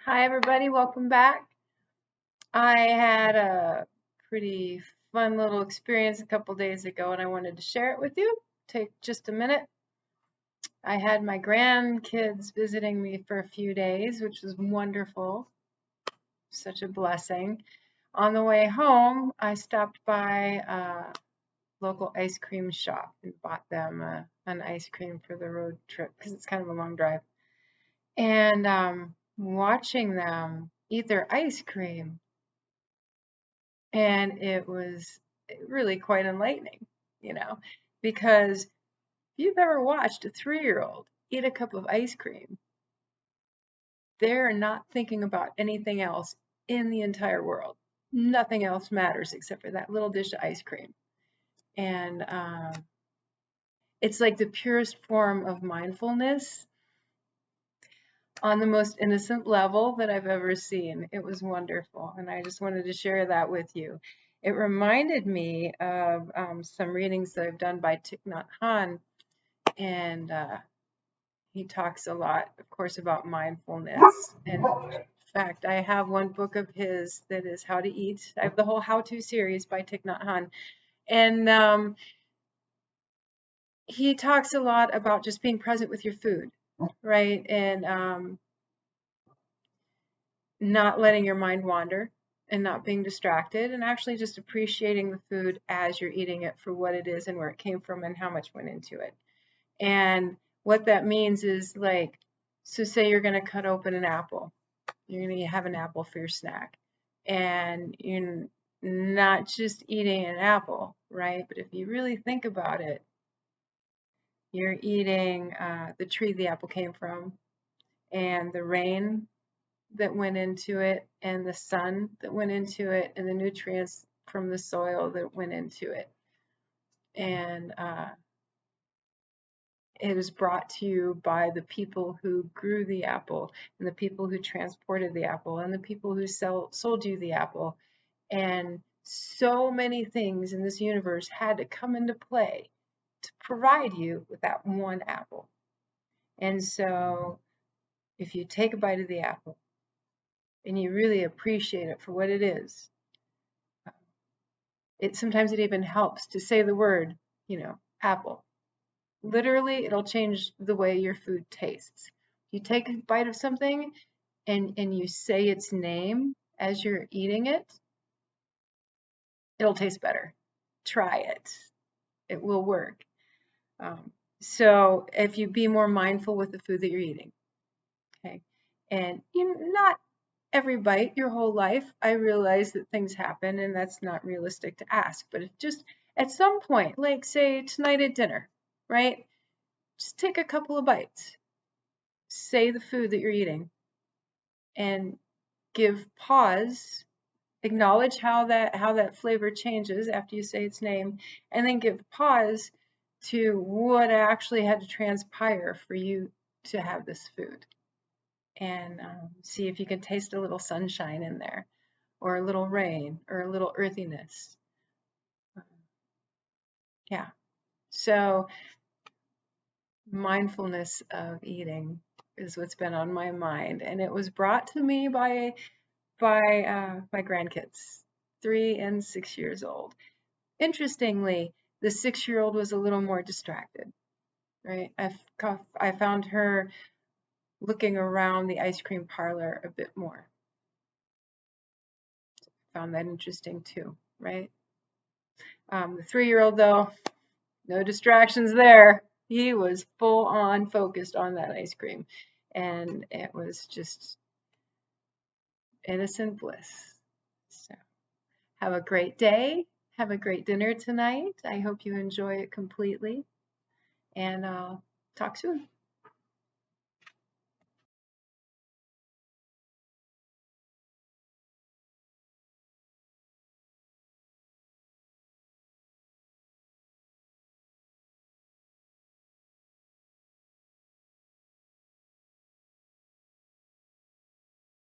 Hi, everybody. Welcome back. I had a pretty fun little experience a couple days ago, and I wanted to share it with you. Take just a minute. I had my grandkids visiting me for a few days, which was wonderful. Such a blessing. On the way home, I stopped by a local ice cream shop and bought them an ice cream for the road trip because it's kind of a long drive. And watching them eat their ice cream, and it was really quite enlightening, you know, because if you've ever watched a 3-year-old eat a cup of ice cream, they're not thinking about anything else in the entire world. Nothing else matters except for that little dish of ice cream. And it's like the purest form of mindfulness on the most innocent level that I've ever seen. It was wonderful, and I just wanted to share that with you. It reminded me of some readings that I've done by Thich Nhat Hanh, and he talks a lot, of course, about mindfulness. And in fact, I have one book of his that is How to Eat. I have the whole how-to series by Thich Nhat Hanh, and he talks a lot about just being present with your food, right? And not letting your mind wander and not being distracted, and actually just appreciating the food as you're eating it for what it is and where it came from and how much went into it. And what that means is, like, so say you're going to cut open an apple. You're going to have an apple for your snack. And you're not just eating an apple, right? But if you really think about it, you're eating the tree the apple came from, and the rain that went into it, and the sun that went into it, and the nutrients from the soil that went into it. And it was brought to you by the people who grew the apple, and the people who transported the apple, and the people who sold you the apple. And so many things in this universe had to come into play to provide you with that one apple. And so if you take a bite of the apple and you really appreciate it for what it is, sometimes it even helps to say the word, apple. Literally, it'll change the way your food tastes. You take a bite of something and you say its name as you're eating it, it'll taste better. Try it. It will work. So if you be more mindful with the food that you're eating, okay, and not every bite your whole life. I realize that things happen and that's not realistic to ask, but if just at some point, like say tonight at dinner, right? Just take a couple of bites. Say the food that you're eating and give pause. Acknowledge how that flavor changes after you say its name, and then give pause to what actually had to transpire for you to have this food. And see if you can taste a little sunshine in there, or a little rain, or a little earthiness. Yeah. So mindfulness of eating is what's been on my mind, and it was brought to me by my grandkids, 3 and 6 years old. Interestingly, the 6-year-old was a little more distracted, right? I found her looking around the ice cream parlor a bit more. Found that interesting too, right? The 3-year-old, though, no distractions there. He was full on focused on that ice cream, and it was just innocent bliss. So have a great day. Have a great dinner tonight. I hope you enjoy it completely, and I'll talk soon.